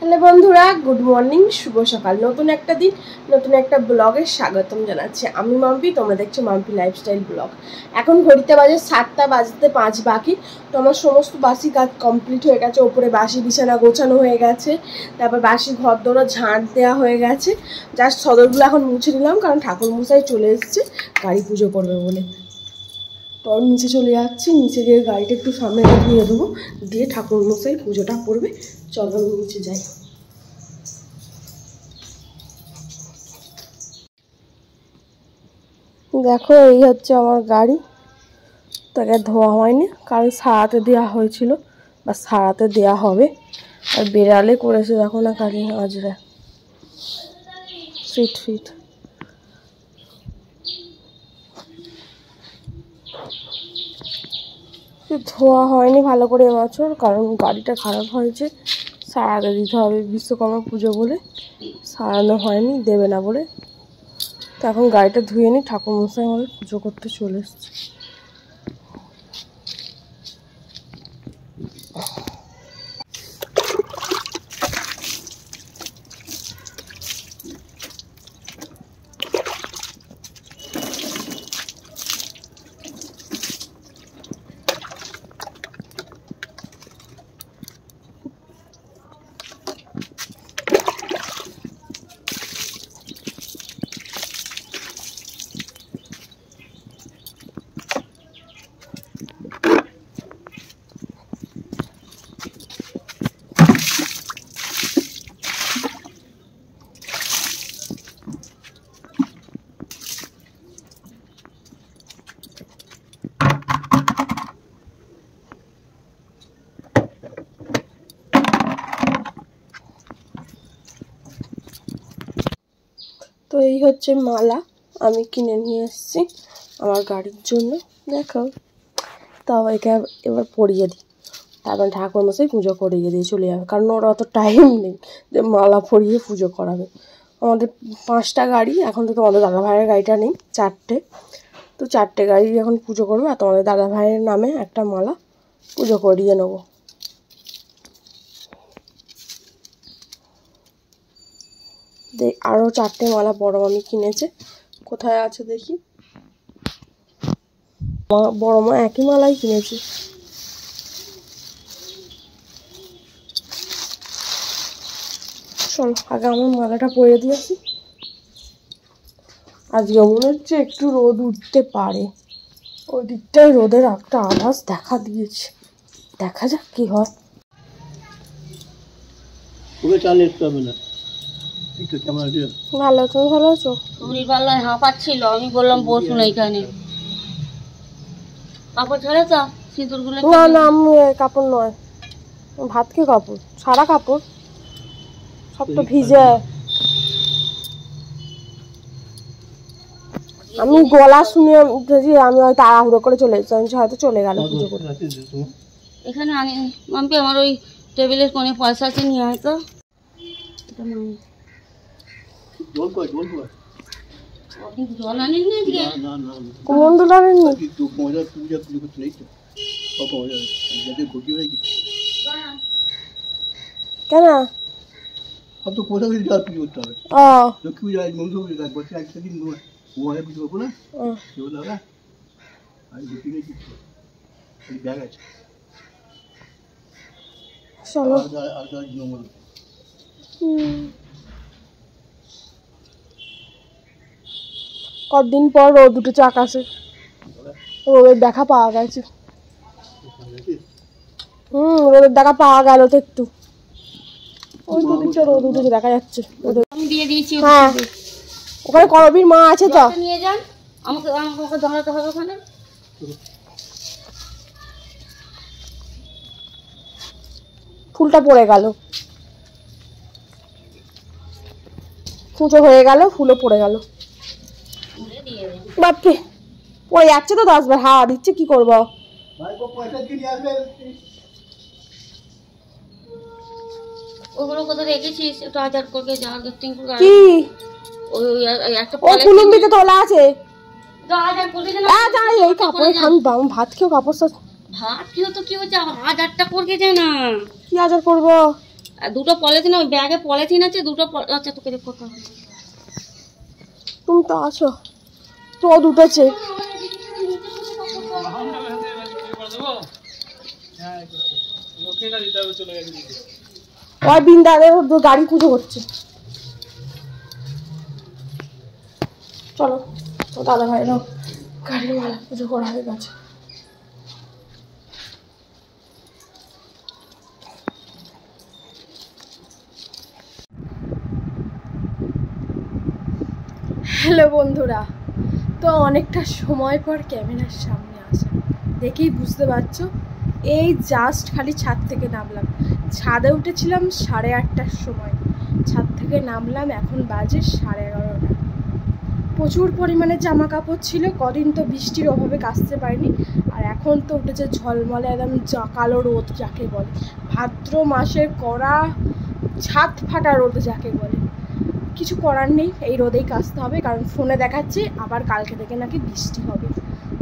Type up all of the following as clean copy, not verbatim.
Hello বন্ধুরা, good morning, শুভ সকাল। নতুন একটা দিন, নতুন একটা ব্লগে স্বাগতম জানাচ্ছি। আমি মাম্পি, তোমরা দেখছো মাম্পি লাইফস্টাইল ব্লগ। এখন ঘড়িতে বাজে 7টা বাজতে 5 বাকি। তো আমার সমস্ত বাসি কাজ কমপ্লিট হয়ে গেছে। ওপরে বাসি বিছানা গোছানো হয়ে গেছে, তারপর বাসি ঘর দোরা ঝাঁট দেওয়া হয়ে গেছে। জাস্ট সদরগুলো এখন মুছে নিলাম, কারণ ঠাকুর মশাই চলে এসেছে গাড়ি পুজো করবে বলে। তো নিচে চলে যাচ্ছি, নিচে গিয়ে গাড়িটা একটু সামনে দিয়ে দেবো, দিয়ে ঠাকুর মশাই পুজোটা করবে। চলো আমি নিচে যাই। দেখো, এই হচ্ছে আমার গাড়ি। তাকে ধোয়া হয়নি, কারণ সারাতে দেওয়া হয়েছিল বা সারাতে দেওয়া হবে। আর বেড়ালে করেছে, দেখো না গাড়ি আজরে ফিট ফিট। ধোয়া হয়নি ভালো করে এবছর, কারণ গাড়িটা খারাপ হয়েছে। সারাতে দিতে হবে, বিশ্বকর্মা পুজো বলে সারানো হয়নি, দেবে না বলে। তো এখন গাড়িটা ধুয়ে নিই, ঠাকুর মশাই আমাদের পুজো করতে চলে এসছে। তো এই হচ্ছে মালা, আমি কিনে নিয়ে এসেছি আমার গাড়ির জন্য। দেখো, তাও একে এবার পরিয়ে দিই, তারপর ঠাকুর মশাই পুজো করিয়ে দিয়ে চলে যাবে, কারণ ওর অত টাইম নেই যে মালা পরিয়ে পুজো করাবে। আমাদের 5টা গাড়ি, এখন তো তোমাদের দাদা ভাইয়ের গাড়িটা নেই, 4টে। তো 4টে গাড়ি এখন পুজো করবে, আর তোমাদের দাদা ভাইয়ের নামে একটা মালা পুজো করিয়ে নেবো। আরও 4টে মালা বড় মামি কিনেছে, কোথায় আছে দেখি। বড় মা একই মালাই কিনেছে। চলো আগে আমার মালাটা পরে দিয়েছি। আজকে মনে হচ্ছে একটু রোদ উঠতে পারে, ওই দিকটায় রোদের একটা আভাস দেখা দিয়েছে, দেখা যাক কি হয়। ভালো, তুমি ভালো আছো? শরীর ভালো হাঁপাচ্ছিল, আমি বললাম বসুন এইখানে। কাপড় ছাড়ে তো সিঁদুর গুলো? না না, আমি কাপড় নয়, ভাত কি কাপড়, সারা কাপড় সব তো ভিজে। আমি গলা শুনে উঠেছি, আমি হয়তো তাড়াহুড়ো করে চলে এসেছি, হয়তো চলে গেল পুজো করতে। এখানে আনি মাম্পি, আমার ওই টেবিলের কোণে পয়সা আছে, নিয়ে আয় তো। জল আনেননি আজকে? কোন দোল আনেননি? কেন? চলো কতদিন পর রোদ উঠেছে আকাশে, রোদের দেখা পাওয়া গেছে। রোদের দেখা পাওয়া গেল তো একটু, ওই দুদিকটা রোদ উঠেছে দেখা যাচ্ছে। আমি দিয়ে দিয়েছি। হ্যাঁ, ওখানে করবীর মা আছে তো, নিয়ে যান। আমাকে ওকে ধরাতে হবে ওখানে। ফুলটা পড়ে গেল, পুজো হয়ে গেল, ফুলও পড়ে গেল। বাপরে, পড়ে যাচ্ছে তো 10 বার, হাওয়া দিচ্ছে, কি করবো। ওগুলো কোথায় রেখেছিস? একটু আচার করে যা কি ওই একটা কুলুম্বিতে তোলা আছে। আচার করে দেন। এই কাপড়ে আমি ভাত খেয়েও কাপড়, ভাত খেয়েও তো কি হচ্ছে, আচারটা করে দে না। কি আচার করবো? আর দুটো পলিথিন, ওই ব্যাগে পলিথিন আছে, দুটো আচ্ছা তোকে কথা তুমি তো আসো, তো দুটোছে ওই বিন্দাদের গাড়ি পুজো করছে। চলো, তো দাদা ভাইরাও গাড়ির মালা পুজো করা হয়ে গেছে। হ্যালো বন্ধুরা, তো অনেকটা সময় পর ক্যামেরার সামনে আসা, দেখেই বুঝতে পারছো এই জাস্ট খালি ছাদ থেকে নামলাম। ছাদে উঠেছিলাম 8:30টার সময়, ছাদ থেকে নামলাম এখন বাজে 11:30। প্রচুর পরিমাণে জামা কাপড় ছিল, কদিন তো বৃষ্টির অভাবে কাচতে পারিনি। আর এখন তো উঠেছে ঝলমলে একদম কালো রোদ যাকে বলে, ভাদ্র মাসের কড়া ছাদ ফাটা রোদ যাকে বলে। কিছু করার নেই, এই রোদেই কাচতে হবে, কারণ ফোনে দেখাচ্ছে আবার কালকে থেকে নাকি বৃষ্টি হবে।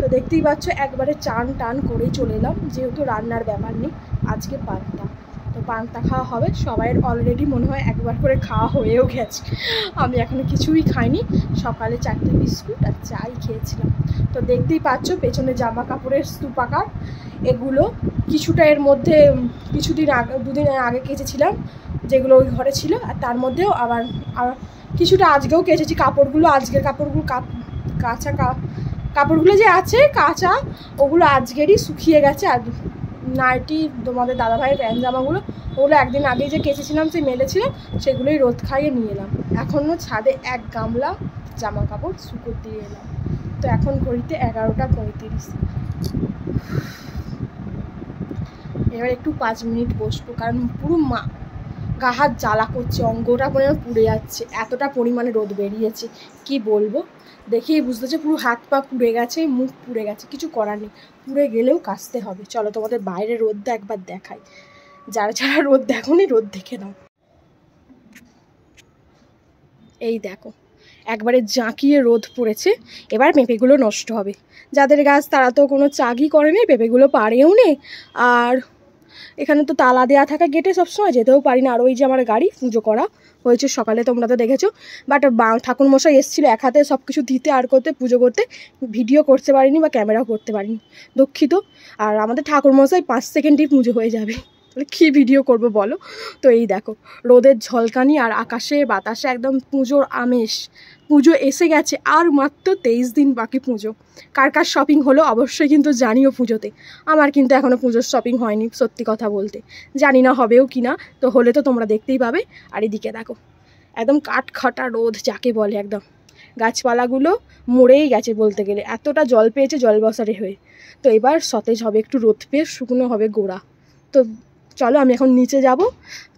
তো দেখতেই পাচ্ছ একবারে চান টান করেই চলে এলাম, যেহেতু রান্নার ব্যাপার নেই। আজকে পান্তা, তো পান্তা খাওয়া হবে। সবাইয়ের অলরেডি মনে হয় একবার করে খাওয়া হয়েও গেছে, আমি এখনো কিছুই খাইনি। সকালে 4টে বিস্কুট আর চাই খেয়েছিলাম। তো দেখতেই পাচ্ছ পেছনে জামা কাপড়ের স্তূপাকার, এগুলো কিছুটা এর মধ্যে দুদিন আগে কেচেছিলাম, যেগুলো ওই ঘরে ছিল। আর তার মধ্যেও আবার কিছুটা আজকেও কেচেছি কাপড়গুলো। আজকের কাপড়গুলো কাপড়গুলো যে আছে কাঁচা, ওগুলো আজকেরই শুকিয়ে গেছে। আর নাইটি তোমাদের দাদাভাইয়ের প্যান্ট জামাগুলো, ওগুলো একদিন আগে যে কেচেছিলাম সে মেলেছিলাম, সেগুলোই রোদ খাইয়ে নিয়ে এলাম। এখনও ছাদে 1 গামলা জামা কাপড় শুকো দিয়ে এলাম। তো এখন ঘড়িতে 11:35। এবার একটু 5 মিনিট বসবো, কারণ পুরো গা হাত জ্বালা করছে, অঙ্গটা পরিমাণ পুড়ে যাচ্ছে, এতটা পরিমাণে রোদ বেরিয়েছে কি বলবো। দেখেই বুঝতেছে পুরো হাত পা পুড়ে গেছে, মুখ পুড়ে গেছে, কিছু করার নেই, পুড়ে গেলেও কাচতে হবে। চলো তোমাদের বাইরে রোদটা একবার দেখাই, যারা যারা রোদ দেখোনি রোদ দেখে নাও। এই দেখো একবারে জাঁকিয়ে রোদ পড়েছে। এবার পেঁপেগুলো নষ্ট হবে, যাদের গাছ তারা তো কোনো চাগই করেনি, পেঁপেগুলো পারেও নেই। আর এখানে তো তালা দেওয়া থাকা গেটে সবসময় যেতেও পারি না। আর ওই যে আমার গাড়ি পুজো করা হয়েছে সকালে, তোমরা তো দেখেছো। বাট ঠাকুরমশাই এসেছিলো এক হাতে সব কিছু দিতে আর করতে, পুজো করতে, ভিডিও করতে পারিনি বা ক্যামেরাও করতে পারিনি, দুঃখিত। আর আমাদের ঠাকুরমশাই 5 সেকেন্ডেই পুজো হয়ে যাবে, তাহলে কী ভিডিও করব বলো। তো এই দেখো রোদের ঝলকানি আর আকাশে বাতাসে একদম পুজোর আমেজ। পুজো এসে গেছে, আর মাত্র 23 দিন বাকি পুজো। কার কার শপিং হলো অবশ্যই কিন্তু জানিও পুজোতে। আমার কিন্তু এখনও পুজোর শপিং হয়নি, সত্যি কথা বলতে। জানি না হবেও কি না, তো হলে তো তোমরা দেখতেই পাবে। আর এদিকে দেখো একদম কাঠখাটা রোদ যাকে বলে, একদম গাছপালাগুলো মরেই গেছে বলতে গেলে, এতটা জল পেয়েছে জলবসারে হয়ে। তো এবার সতেজ হবে, একটু রোদ পেয়ে শুকনো হবে গোড়া। তো চলো আমি এখন নিচে যাব।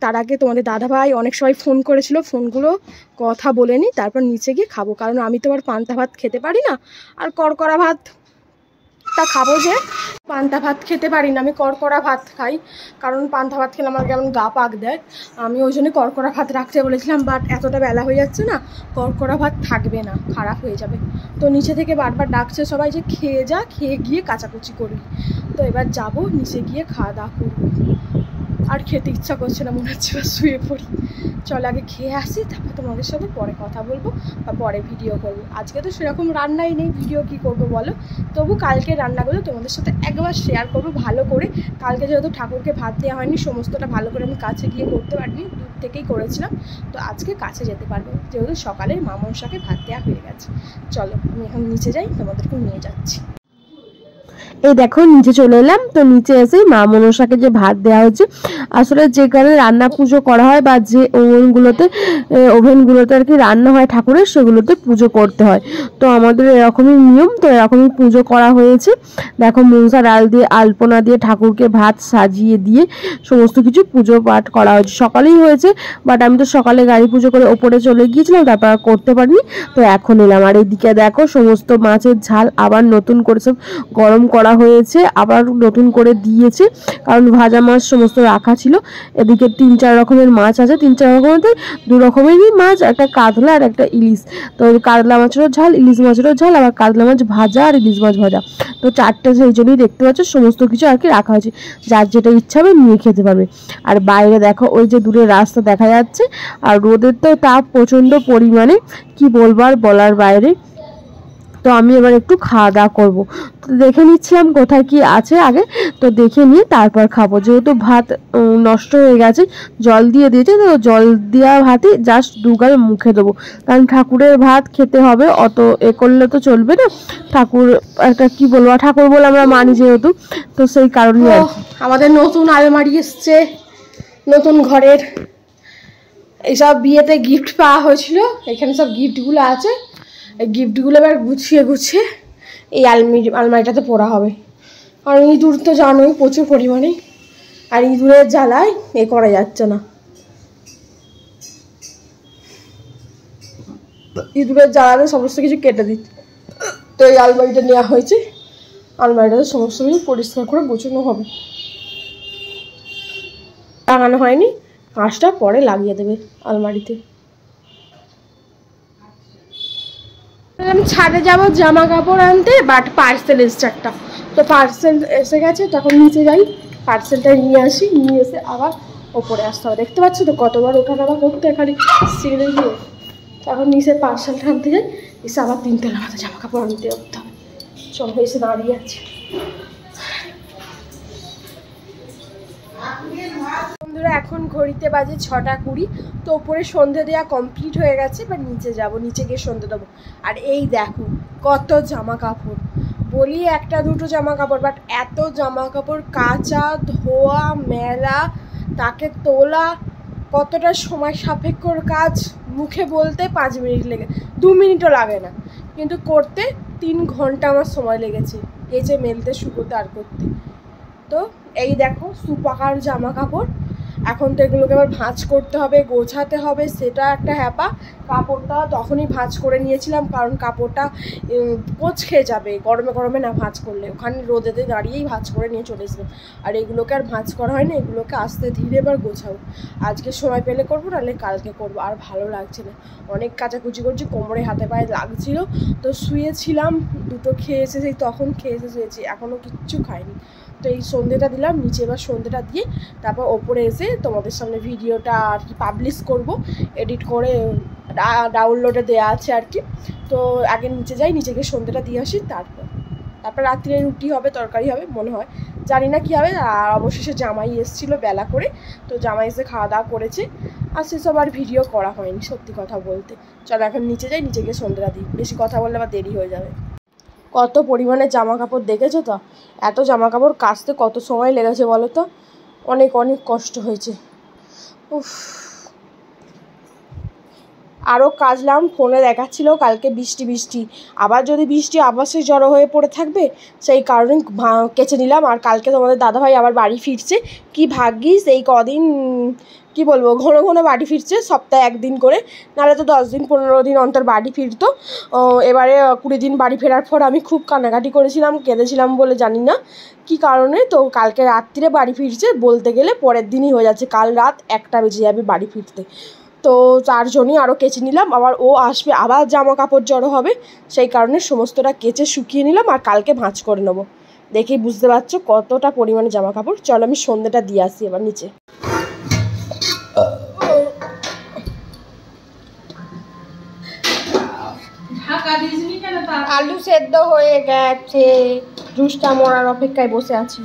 তার আগে তোমাদের দাদাভাই অনেক সময় ফোন করেছিল, ফোনগুলো কথা বলে নিই, তারপর নিচে গিয়ে খাবো। কারণ আমি তো আর পান্তা ভাত খেতে পারি না, আর করকরা ভাতটা খাবো যে, পান্তা ভাত খেতে পারি না, আমি করকরা ভাত খাই। কারণ পান্তা ভাত খেলে আমার কেমন গা পাক দেয়, আমি ওই জন্য করকরা ভাত রাখতে বলেছিলাম। বাট এতটা বেলা হয়ে যাচ্ছে না, করকরা ভাত থাকবে না, খারাপ হয়ে যাবে। তো নিচে থেকে বারবার ডাকছে সবাই যে খেয়ে যা, খেয়ে গিয়ে কাচাকুচি করবি। তো এবার যাব নিচে গিয়ে খাওয়া দাওয়া করবো। আর খেতে ইচ্ছা করছে না, মনে হচ্ছে শুয়ে পড়ি। চল আগে খেয়ে আসি, তারপর তোমাদের সাথে পরে কথা বলবো বা পরে ভিডিও করবো। আজকে তো সেরকম রান্নাই নেই, ভিডিও কি করবো বলো। তবু কালকে রান্নাগুলো তোমাদের সাথে একবার শেয়ার করবো ভালো করে। কালকে যেহেতু ঠাকুরকে ভাত দেওয়া হয়নি, সমস্তটা ভালো করে আমি কাছে গিয়ে করতে পারিনি, দূর থেকেই করেছিলাম। তো আজকে কাছে যেতে পারবো, যেহেতু সকালে মা মনসাকে ভাত দেওয়া হয়ে গেছে। চলো আমি এখন নিচে যাই, তোমাদেরকে নিয়ে যাচ্ছি। এই দেখো নিচে চলে এলাম। তো নিচে এসে মা মনসাকে যে ভাত দেওয়া হচ্ছে, আসলে যেখানে রান্না পুজো করা হয় বা যে ওভেনগুলোতে আর কি রান্না হয় ঠাকুরের, সেগুলোতে পুজো করতে হয়। তো আমাদের এরকমই নিয়ম, তো এরকমই পুজো করা হয়েছে। দেখো মনসা ডাল দিয়ে আলপনা দিয়ে ঠাকুরকে ভাত সাজিয়ে দিয়ে সমস্ত কিছু পুজো পাঠ করা হয়েছে। সকালেই হয়েছে, বাট আমি তো সকালে গাড়ি পুজো করে ওপরে চলে গিয়েছিলাম, তারপর আর করতে পারিনি। তো এখন এলাম। আর এইদিকে দেখো সমস্ত মাছের ঝাল আবার নতুন করে সব গরম করা করা হয়েছে, আবার নতুন করে দিয়েছে, কারণ ভাজা মাছ সমস্ত রাখা ছিল। এদিকে 3-4 রকমের মাছ আছে, 3-4 রকমের 2 রকমেরই মাছ, একটা কাতলা আর একটা ইলিশ। তো কাতলা মাছেরও ঝাল, ইলিশ মাছেরও ঝাল, আবার কাতলা মাছ ভাজা আর ইলিশ মাছ ভাজা। তো 4টে, সেই জন্যই দেখতে পাচ্ছ সমস্ত কিছু আর কি রাখা হয়েছে, যার যেটা ইচ্ছা হবে নিয়ে খেতে পারবে। আর বাইরে দেখো ওই যে দূরে রাস্তা দেখা যাচ্ছে, আর রোদের তো তাপ প্রচণ্ড পরিমাণে, কি বলবো আর বলার বাইরে। তো আমি এবার একটু খাওয়া দাওয়া করবো, তো দেখে নিচ্ছিলাম কোথায় কি আছে আগে, তো দেখে নিয়ে তারপর খাবো। যেহেতু ভাত নষ্ট হয়ে গেছে, জল দিয়ে দিয়েছে, তো জল দেওয়া ভাতই জাস্ট 2 গাল মুখে দেবো, কারণ ঠাকুরের ভাত খেতে হবে, অত এ করলে তো চলবে না। ঠাকুর একটা কি বলবো, ঠাকুর বলে আমরা মানি যেহেতু, তো সেই কারণে আমাদের নতুন আলমারি এসছে, নতুন ঘরের। এইসব বিয়েতে গিফট পাওয়া হয়েছিল, এখানে সব গিফটগুলো আছে। এই গিফটগুলো এবার গুছিয়ে গুছিয়ে এই আলমারিটাতে পড়া হবে। আর ইঁদুর তো জানোই প্রচুর পরিমাণে, আর ইঁদুরের জ্বালায় এ করা যাচ্ছে না, ইঁদুরের জ্বালাতে সমস্ত কিছু কেটে দিচ্ছে। তো এই আলমারিটা নেওয়া হয়েছে, আলমারিটাতে সমস্ত কিছু পরিষ্কার করে গোছানো হবে। লাগানো হয়নি, কাঁচটা পরে লাগিয়ে দেবে আলমারিতে। আমি ছাদে যাবো জামা কাপড় আনতে, বাট পার্সেল এসছে একটা, তো পার্সেল এসে গেছে, তখন নিচে যাই, পার্সেলটা নিয়ে আসি, নিয়ে এসে আবার ওপরে আসতে হবে। দেখতে পাচ্ছ তো কতবার ওঠা নামা করতে খালি সিঁড়ে গিয়ে। তখন নিচে পার্সেলটা আনতে যাই, এসে আবার 3 তলা জামা কাপড় আনতে উঠতে হবে। চল এসে দাঁড়িয়ে আছে। বন্ধুরা এখন ঘড়িতে বাজে 6টা 20, তো উপরে সন্ধে দেওয়া কমপ্লিট হয়ে গেছে, এবার নিচে যাব, নিচে গিয়ে সন্ধে দেবো। আর এই দেখো কত জামা কাপড়, বলি 1-2 জামা কাপড়, বাট এত জামা কাপড় কাচা ধোয়া মেলা তাকে তোলা কতটা সময় সাপেক্ষর কাজ। মুখে বলতে 5 মিনিট লেগে, 2 মিনিটও লাগে না, কিন্তু করতে 3 ঘন্টা আমার সময় লেগেছে, এই যে মেলতে শুকোতে আর করতে। তো এই দেখো সুপাকার জামা কাপড়, এখন তো এগুলোকে আবার ভাঁজ করতে হবে, গোছাতে হবে, সেটা একটা হ্যাপা। কাপড়টা তখনই ভাঁজ করে নিয়েছিলাম, কারণ কাপড়টা কোচ খেয়ে যাবে গরমে গরমে না ভাঁজ করলে, ওখানে রোদেতে দাঁড়িয়েই ভাঁজ করে নিয়ে চলে এসবে। আর এগুলোকে আর ভাঁজ করা হয় না, এগুলোকে আস্তে ধীরে এবার গোছাবো। আজকে সময় পেলে করবো, নাহলে কালকে করবো। আর ভালো লাগছে না, অনেক কাচাকুচি করছি, কোমরে হাতে পায়ে লাগছিল। তো শুয়েছিলাম, 2টো খেয়ে এসে, সেই তখন খেয়ে এসে শুয়েছি, এখনও কিচ্ছু খাইনি। তো এই সন্ধ্যেটা দিলাম নিচে, এবার সন্ধ্যেটা দিয়ে তারপর ওপরে এসে তোমাদের সামনে ভিডিওটা আর কি পাবলিশ করব, এডিট করে ডাউনলোডে দেওয়া আছে আর কি। তো আগে নিচে যাই, নিচে গিয়ে সন্ধ্যেটা দিয়ে আসি, তারপর রাত্রে রুটি হবে, তরকারি হবে মনে হয়, জানি না কী হবে। আর অবশেষে জামাই এসেছিলো বেলা করে, তো জামাই এসে খাওয়া দাওয়া করেছে, আর সেসব আর ভিডিও করা হয়নি সত্যি কথা বলতে। চলো এখন নিচে যাই, নিচে গিয়ে সন্ধ্যেটা দিই, বেশি কথা বললে আবার দেরি হয়ে যাবে। কত পরিমাণে জামা কাপড় দেখেছো তো, এত জামা কাপড় কাচতে কত সময় লেগেছে বলো তো, অনেক অনেক কষ্ট হয়েছে। উফ, আরও কাচলাম, ফোনে দেখাচ্ছিল কালকে বৃষ্টি, আবার যদি বৃষ্টি আবার সে জড়ো হয়ে পড়ে থাকবে, সেই কারণে কেচে নিলাম। আর কালকে তোমাদের দাদাভাই আবার বাড়ি ফিরছে, কি ভাগ্যিস এই কদিন কি বলবো ঘন ঘন বাড়ি ফিরছে, সপ্তাহে 1 দিন করে, নাহলে তো 10 দিন 15 দিন অন্তর বাড়ি ফিরতো। এবারে 20 দিন বাড়ি ফেরার পর আমি খুব কান্নাকাটি করেছিলাম, কেঁদেছিলাম বলে জানি না কি কারণে। তো কালকে রাত্রিরে বাড়ি ফিরছে, বলতে গেলে পরের দিনই হয়ে যাচ্ছে, কাল রাত 1টা বেজে যাবে বাড়ি ফিরতে। তো তার জন্যই আরও কেচে নিলাম, আবার ও আসবে, আবার জামা কাপড় জড়ো হবে, সেই কারণে সমস্তটা কেচে শুকিয়ে নিলাম, আর কালকে ভাঁজ করে নেবো। দেখেই বুঝতে পারছো কতটা পরিমাণে জামা কাপড়। চলো আমি সন্ধ্যেটা দিয়ে আসি এবার নিচে। আলু সেদ্ধ হয়ে গেছে, জুসটা মরার অপেক্ষায় বসে আছি।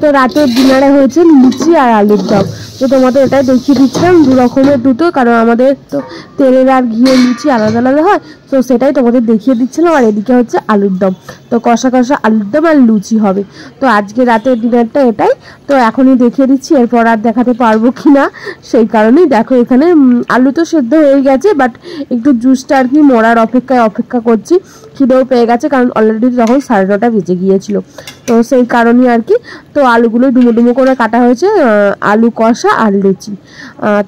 তো রাতের ডিনারে হয়েছে লুচি আর আলুর দম, তো তোমাদের এটাই দেখিয়ে দিচ্ছিলাম 2 রকমের দুটো, কারণ আমাদের তো তেলের আর ঘিয়ের লুচি আলাদা আলাদা হয়, তো সেটাই তোমাদের দেখিয়ে দিচ্ছিলাম। আর এদিকে হচ্ছে আলুর দম, তো কষা কষা আলুর দম আর লুচি হবে। তো আজকে রাতের ডিনারটা এটাই। তো এখনই দেখিয়ে দিচ্ছি, এরপর আর দেখাতে পারবো কি না সেই কারণেই। দেখো এখানে আলু তো সেদ্ধ হয়ে গেছে, বাট একটু জুসটা আর কি মরার অপেক্ষা করছি। খিদেও পেয়ে গেছে, কারণ অলরেডি তখন 9:30 বেজে গিয়েছিল, তো সেই কারণেই আর কি। তো আলুগুলো ডুমো ডুমো করে কাটা হয়েছে, আলু কষা আর লুচি।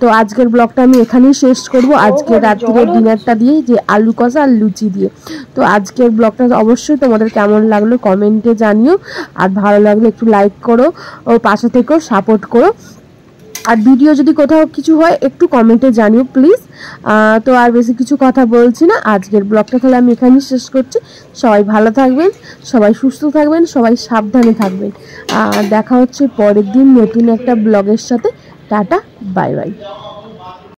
তো আজকের ব্লগটা আমি এখানেই শেষ করব, আজকে রাত্রির ডিনারটা দিয়ে, যে আলু কষা আর লুচি দিয়ে। তো আজকের ব্লগটা অবশ্যই তোমাদের কেমন লাগলো কমেন্টে জানিও, আর ভালো লাগলে একটু লাইক করো ও পাশে থেকেও সাপোর্ট করো। আর ভিডিও যদি কোথাও কিছু হয় একটু কমেন্টে জানিও প্লিজ। তো আর বেশি কিছু কথা বলছি না, আজকের ব্লগটা তাহলে আমি এখানেই শেষ করছি। সবাই ভালো থাকবেন, সবাই সুস্থ থাকবেন, সবাই সাবধানে থাকবেন। দেখা হচ্ছে পরের দিন নতুন একটা ব্লগের সাথে। Tata, bye bye.